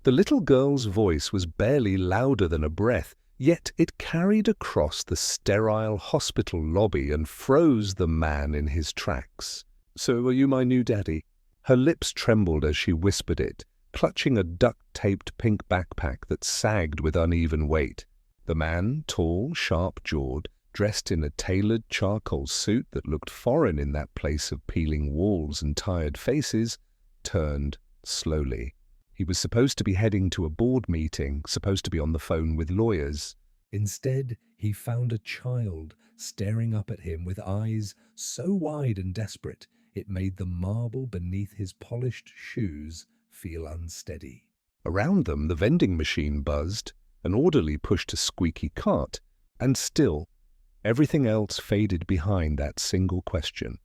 The little girl's voice was barely louder than a breath, yet it carried across the sterile hospital lobby and froze the man in his tracks. "So are you my new daddy?" Her lips trembled as she whispered it, clutching a duct-taped pink backpack that sagged with uneven weight. The man, tall, sharp-jawed, dressed in a tailored charcoal suit that looked foreign in that place of peeling walls and tired faces, turned slowly. He was supposed to be heading to a board meeting, supposed to be on the phone with lawyers. Instead, he found a child staring up at him with eyes so wide and desperate it made the marble beneath his polished shoes feel unsteady. Around them, the vending machine buzzed, an orderly pushed a squeaky cart, and still, everything else faded behind that single question.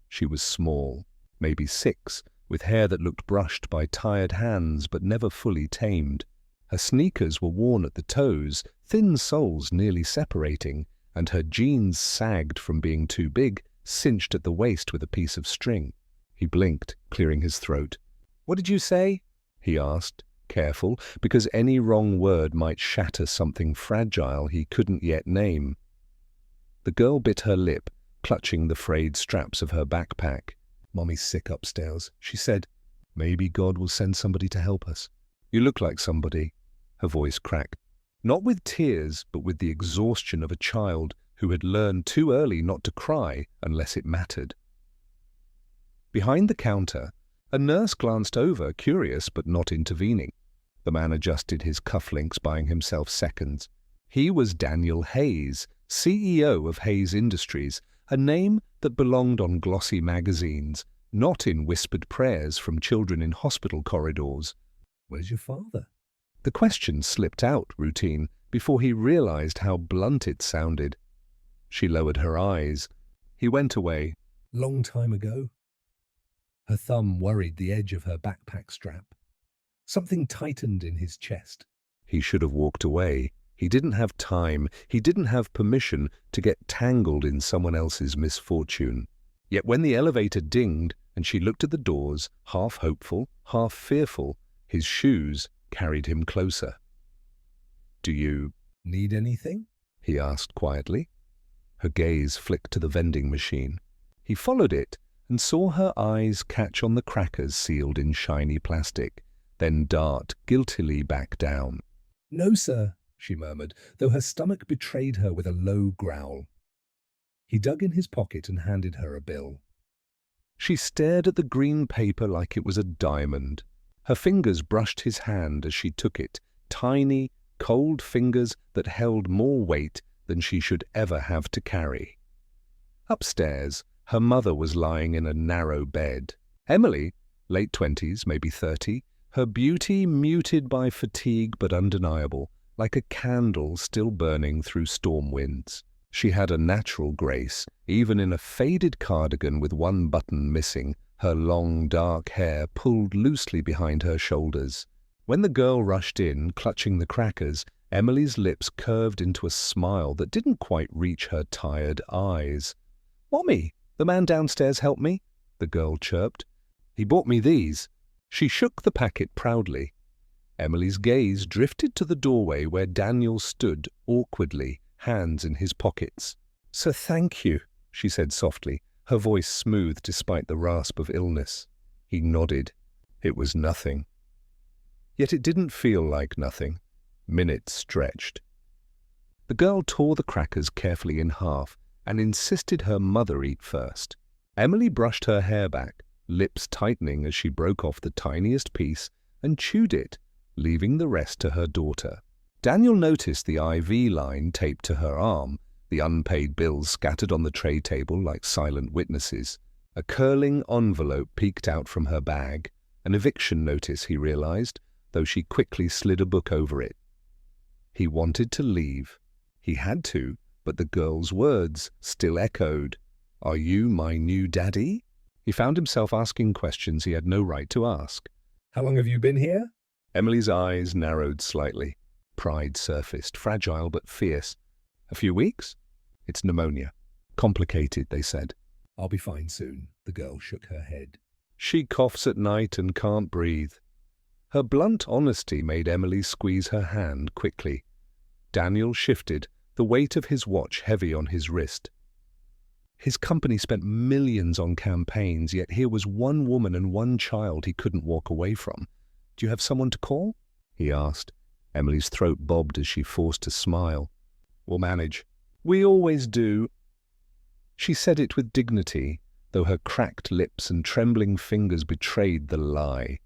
She was small, maybe 6, with hair that looked brushed by tired hands but never fully tamed. Her sneakers were worn at the toes, thin soles nearly separating, and her jeans sagged from being too big, cinched at the waist with a piece of string. He blinked, clearing his throat. "What did you say?" he asked, careful, because any wrong word might shatter something fragile he couldn't yet name. The girl bit her lip, clutching the frayed straps of her backpack. "Mommy's sick upstairs," she said. "Maybe God will send somebody to help us." "You look like somebody," her voice cracked. Not with tears, but with the exhaustion of a child who had learned too early not to cry unless it mattered. Behind the counter, a nurse glanced over, curious but not intervening. The man adjusted his cufflinks, buying himself seconds. He was Daniel Hayes, CEO of Hayes Industries, a name that belonged on glossy magazines, not in whispered prayers from children in hospital corridors. "Where's your father?" The question slipped out, routine, before he realized how blunt it sounded. She lowered her eyes. "He went away." "Long time ago." Her thumb worried the edge of her backpack strap. Something tightened in his chest. He should have walked away. He didn't have time. He didn't have permission to get tangled in someone else's misfortune. Yet when the elevator dinged and she looked at the doors, half hopeful, half fearful, his shoes carried him closer. "Do you need anything?" he asked quietly. Her gaze flicked to the vending machine. He followed it and saw her eyes catch on the crackers sealed in shiny plastic, then dart guiltily back down. "No, sir," she murmured, though her stomach betrayed her with a low growl. He dug in his pocket and handed her a bill. She stared at the green paper like it was a diamond. Her fingers brushed his hand as she took it, tiny, cold fingers that held more weight than she should ever have to carry. Upstairs, her mother was lying in a narrow bed. Emily, late 20s, maybe 30, her beauty muted by fatigue but undeniable, like a candle still burning through storm winds. She had a natural grace, even in a faded cardigan with one button missing, her long dark hair pulled loosely behind her shoulders. When the girl rushed in, clutching the crackers, Emily's lips curved into a smile that didn't quite reach her tired eyes. "Mommy, the man downstairs helped me," the girl chirped. "He bought me these." She shook the packet proudly. Emily's gaze drifted to the doorway where Daniel stood awkwardly, hands in his pockets. "So thank you," she said softly, her voice smooth despite the rasp of illness. He nodded. It was nothing. Yet it didn't feel like nothing. Minutes stretched. The girl tore the crackers carefully in half and insisted her mother eat first. Emily brushed her hair back, lips tightening as she broke off the tiniest piece and chewed it, leaving the rest to her daughter. Daniel noticed the IV line taped to her arm, the unpaid bills scattered on the tray table like silent witnesses. A curling envelope peeked out from her bag, an eviction notice, he realized, though she quickly slid a book over it. He wanted to leave. He had to, but the girl's words still echoed. "Are you my new daddy?" He found himself asking questions he had no right to ask. "How long have you been here?" Emily's eyes narrowed slightly. Pride surfaced, fragile but fierce. "A few weeks?" "It's pneumonia. Complicated," they said. "I'll be fine soon." The girl shook her head. "She coughs at night and can't breathe." Her blunt honesty made Emily squeeze her hand quickly. Daniel shifted, the weight of his watch heavy on his wrist. His company spent millions on campaigns, yet here was one woman and one child he couldn't walk away from. "Do you have someone to call?" he asked. Emily's throat bobbed as she forced a smile. "We'll manage." "We always do." She said it with dignity, though her cracked lips and trembling fingers betrayed the lie.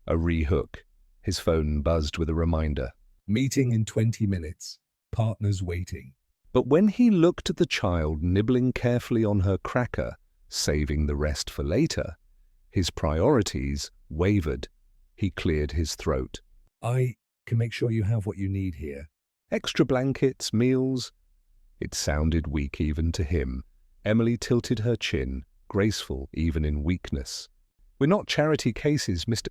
A re-hook. His phone buzzed with a reminder. "Meeting in 20 minutes. Partners waiting." But when he looked at the child nibbling carefully on her cracker, saving the rest for later, his priorities wavered. He cleared his throat. "I can make sure you have what you need here. Extra blankets, meals." It sounded weak even to him. Emily tilted her chin, graceful even in weakness. "We're not charity cases, Mr.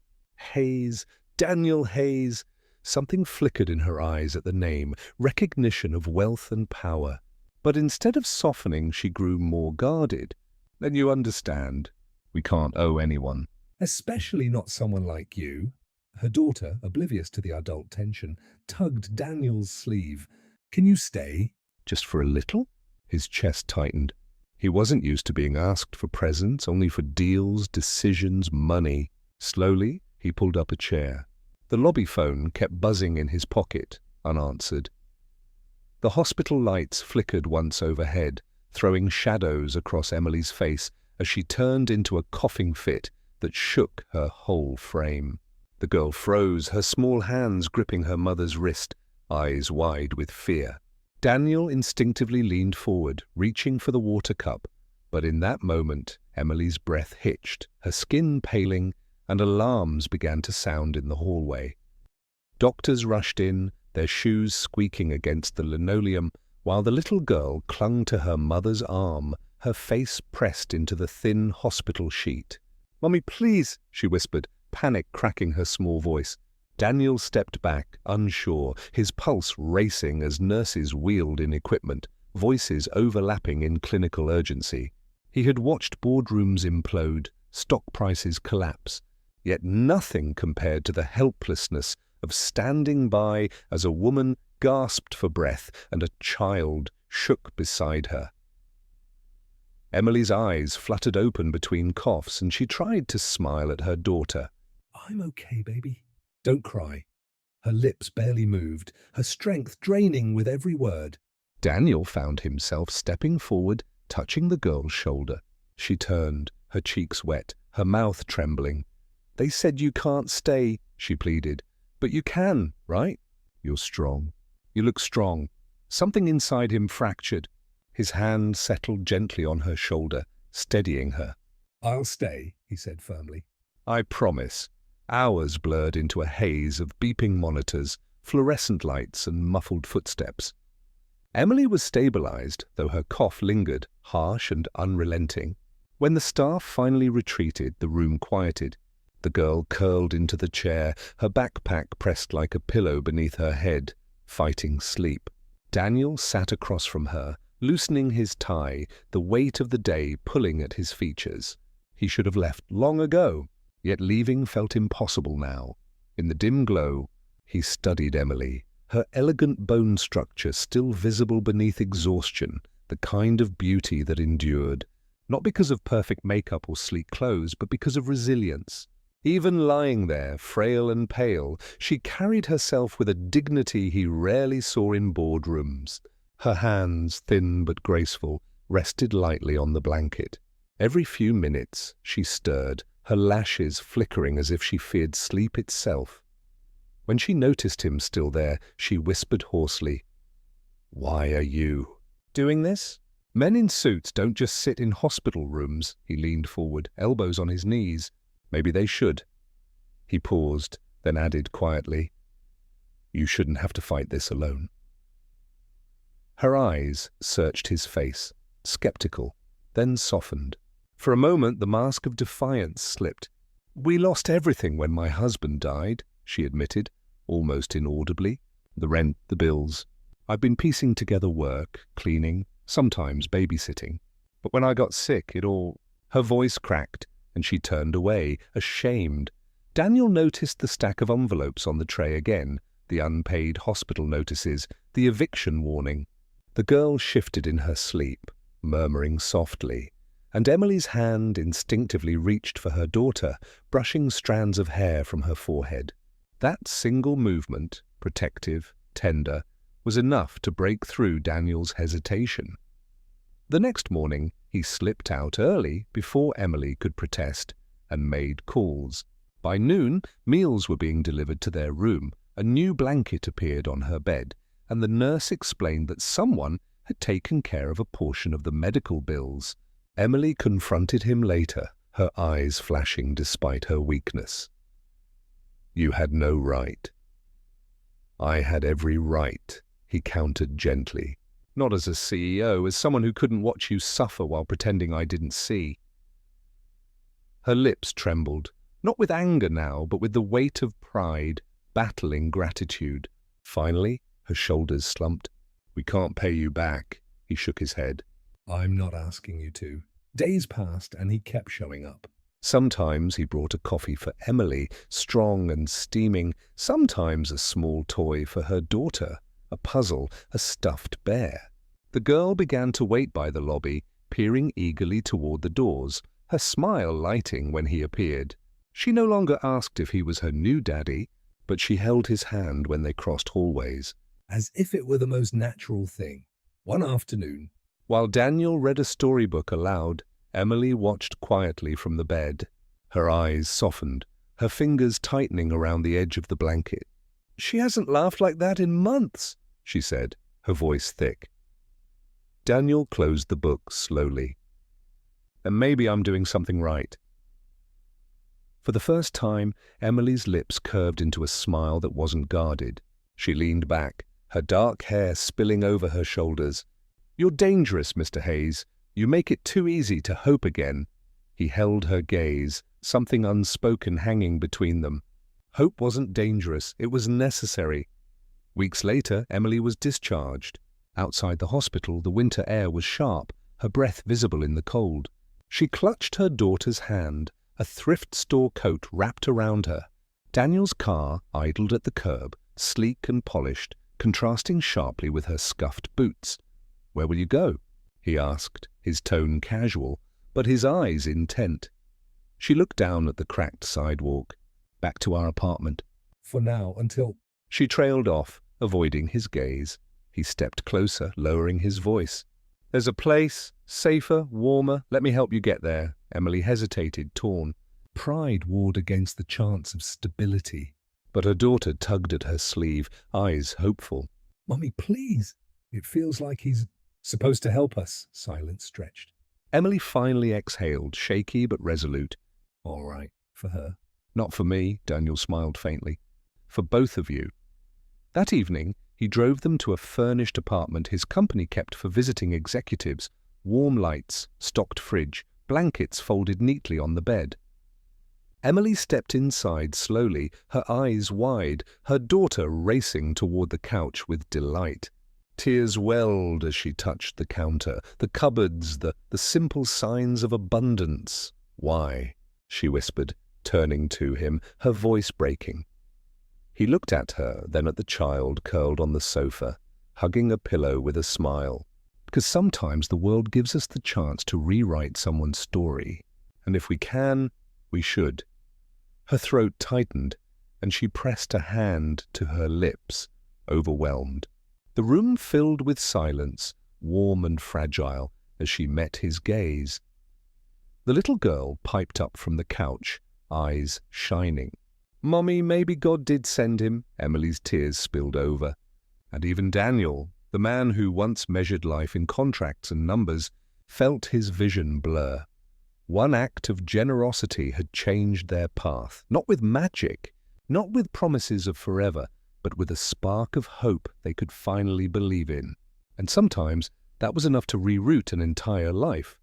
Hayes. Daniel Hayes." Something flickered in her eyes at the name, recognition of wealth and power. But instead of softening, she grew more guarded. "Then you understand. We can't owe anyone. Especially not someone like you." Her daughter, oblivious to the adult tension, tugged Daniel's sleeve. "Can you stay? Just for a little?" His chest tightened. He wasn't used to being asked for presents, only for deals, decisions, money. Slowly, he pulled up a chair. The lobby phone kept buzzing in his pocket, unanswered. The hospital lights flickered once overhead, throwing shadows across Emily's face as she turned into a coughing fit that shook her whole frame. The girl froze, her small hands gripping her mother's wrist, eyes wide with fear. Daniel instinctively leaned forward, reaching for the water cup, but in that moment, Emily's breath hitched, her skin paling, and alarms began to sound in the hallway. Doctors rushed in, their shoes squeaking against the linoleum, while the little girl clung to her mother's arm, her face pressed into the thin hospital sheet. "Mummy, please," she whispered, panic cracking her small voice. Daniel stepped back, unsure, his pulse racing as nurses wheeled in equipment, voices overlapping in clinical urgency. He had watched boardrooms implode, stock prices collapse, yet nothing compared to the helplessness of standing by as a woman gasped for breath and a child shook beside her. Emily's eyes fluttered open between coughs, and she tried to smile at her daughter. "I'm okay, baby. Don't cry." Her lips barely moved, her strength draining with every word. Daniel found himself stepping forward, touching the girl's shoulder. She turned, her cheeks wet, her mouth trembling. "They said you can't stay," she pleaded. "But you can, right? You're strong. You look strong." Something inside him fractured. His hand settled gently on her shoulder, steadying her. "I'll stay," he said firmly. "I promise." Hours blurred into a haze of beeping monitors, fluorescent lights, and muffled footsteps. Emily was stabilized, though her cough lingered, harsh and unrelenting. When the staff finally retreated, the room quieted. The girl curled into the chair, her backpack pressed like a pillow beneath her head, fighting sleep. Daniel sat across from her, loosening his tie, the weight of the day pulling at his features. He should have left long ago, yet leaving felt impossible now. In the dim glow, he studied Emily, her elegant bone structure still visible beneath exhaustion, the kind of beauty that endured, not because of perfect makeup or sleek clothes, but because of resilience. Even lying there, frail and pale, she carried herself with a dignity he rarely saw in boardrooms. Her hands, thin but graceful, rested lightly on the blanket. Every few minutes she stirred, her lashes flickering as if she feared sleep itself. When she noticed him still there, she whispered hoarsely, "Why are you doing this?" "Men in suits don't just sit in hospital rooms." He leaned forward, elbows on his knees. "Maybe they should." He paused, then added quietly, "You shouldn't have to fight this alone." Her eyes searched his face, skeptical, then softened. For a moment the mask of defiance slipped. "We lost everything when my husband died," she admitted, almost inaudibly. "The rent, the bills. I've been piecing together work, cleaning, sometimes babysitting. But when I got sick, it all—" Her voice cracked, and she turned away, ashamed. Daniel noticed the stack of envelopes on the tray again, the unpaid hospital notices, the eviction warning. The girl shifted in her sleep, murmuring softly, and Emily's hand instinctively reached for her daughter, brushing strands of hair from her forehead. That single movement, protective, tender, was enough to break through Daniel's hesitation. The next morning, he slipped out early before Emily could protest and made calls. By noon, meals were being delivered to their room, a new blanket appeared on her bed, and the nurse explained that someone had taken care of a portion of the medical bills. Emily confronted him later, her eyes flashing despite her weakness. "You had no right." "I had every right," he countered gently. "Not as a CEO, as someone who couldn't watch you suffer while pretending I didn't see." Her lips trembled, not with anger now, but with the weight of pride, battling gratitude. Finally, her shoulders slumped. "We can't pay you back," he shook his head. "I'm not asking you to." Days passed, and he kept showing up. Sometimes he brought a coffee for Emily, strong and steaming, sometimes a small toy for her daughter, a puzzle, a stuffed bear. The girl began to wait by the lobby, peering eagerly toward the doors, her smile lighting when he appeared. She no longer asked if he was her new daddy, but she held his hand when they crossed hallways, as if it were the most natural thing. One afternoon, while Daniel read a storybook aloud, Emily watched quietly from the bed. Her eyes softened, her fingers tightening around the edge of the blanket. "She hasn't laughed like that in months," she said, her voice thick. Daniel closed the book slowly. "And maybe I'm doing something right." For the first time, Emily's lips curved into a smile that wasn't guarded. She leaned back, her dark hair spilling over her shoulders. "You're dangerous, Mr. Hayes. You make it too easy to hope again." He held her gaze, something unspoken hanging between them. Hope wasn't dangerous, it was necessary. Weeks later, Emily was discharged. Outside the hospital, the winter air was sharp, her breath visible in the cold. She clutched her daughter's hand, a thrift store coat wrapped around her. Daniel's car idled at the curb, sleek and polished, contrasting sharply with her scuffed boots. "Where will you go?" he asked, his tone casual, but his eyes intent. She looked down at the cracked sidewalk. "Back to our apartment. For now, until—" She trailed off, avoiding his gaze. He stepped closer, lowering his voice. "There's a place, safer, warmer. Let me help you get there." Emily hesitated, torn. Pride warred against the chance of stability. But her daughter tugged at her sleeve, eyes hopeful. "Mummy, please. It feels like he's supposed to help us." Silence stretched. Emily finally exhaled, shaky but resolute. "All right, for her." "Not for me," Daniel smiled faintly. "For both of you." That evening, he drove them to a furnished apartment his company kept for visiting executives. Warm lights, stocked fridge, blankets folded neatly on the bed. Emily stepped inside slowly, her eyes wide, her daughter racing toward the couch with delight. Tears welled as she touched the counter, the cupboards, the simple signs of abundance. "Why?" she whispered, turning to him, her voice breaking. He looked at her, then at the child curled on the sofa, hugging a pillow with a smile. Because sometimes the world gives us the chance to rewrite someone's story. And if we can, we should. Her throat tightened, and she pressed a hand to her lips, overwhelmed. The room filled with silence, warm and fragile, as she met his gaze. The little girl piped up from the couch, eyes shining. "Mommy, maybe God did send him." Emily's tears spilled over. And even Daniel, the man who once measured life in contracts and numbers, felt his vision blur. One act of generosity had changed their path, not with magic, not with promises of forever, but with a spark of hope they could finally believe in. And sometimes that was enough to reroute an entire life.